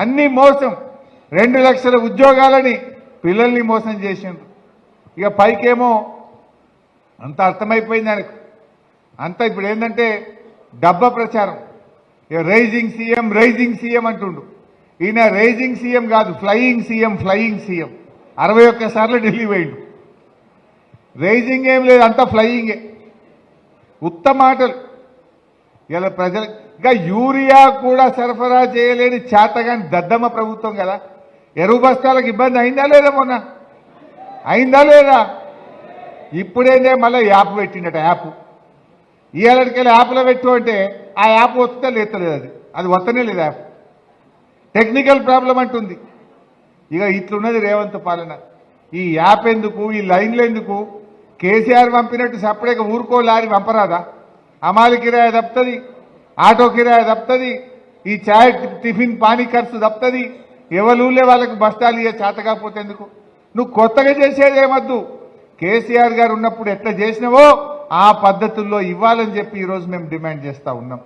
అన్ని మోసం 2 లక్షల ఉద్యోగాలని పిల్లల్ని మోసం చేసిండ్రు. ఇక పైకేమో అంత అర్థమైపోయింది ఆయనకు. అంతా ఇప్పుడు ఏంటంటే డబ్బా ప్రచారం. ఇక రైజింగ్ సీఎం అంటుండు. ఈయన రైజింగ్ సీఎం కాదు, ఫ్లయింగ్ సీఎం. 61 సార్లు ఢిల్లీ పోయిండు. రైజింగ్ ఏం లేదు, అంతా ఫ్లయింగే. ఉత్తమ మాటలు. ఇలా ప్రజలు ఇంకా యూరియా కూడా సరఫరా చేయలేని చేతగాని దద్దమ్మ ప్రభుత్వం కదా. ఎరువు బస్తాలకు ఇబ్బంది అయిందా లేదా? మొన్న అయిందా లేదా? ఇప్పుడేందే మళ్ళీ యాప్ పెట్టిండట. యాప్ ఇవాళకెళ్ళి యాప్లో పెట్టు అంటే ఆ యాప్ వస్తుందా లేతలేదు. అది వస్తనే లేదు. యాప్ టెక్నికల్ ప్రాబ్లం అంటుంది. ఇక ఇట్లున్నది రేవంత్ పాలన. ఈ యాప్ ఎందుకు, ఈ లైన్లు ఎందుకు? కేసీఆర్ పంపినట్టు సపరేట్గా ఊరుకో లారీ పంపరాదా? అమాలి కిరాయి తప్పుతుంది, ఆటో కిరాయి తప్పుతుంది, ఈ చాయ్ టిఫిన్ పానీ ఖర్చు తప్పుతుంది. ఎవరూలే వాళ్ళకు బస్తాలు ఇయ్య చేత కాకపోతే ఎందుకు? నువ్వు కొత్తగా చేసేదేమద్దు. కేసీఆర్ గారు ఉన్నప్పుడు ఎట్లా చేసినావో ఆ పద్ధతుల్లో ఇవ్వాలని చెప్పి ఈరోజు మేము డిమాండ్ చేస్తూ ఉన్నాం.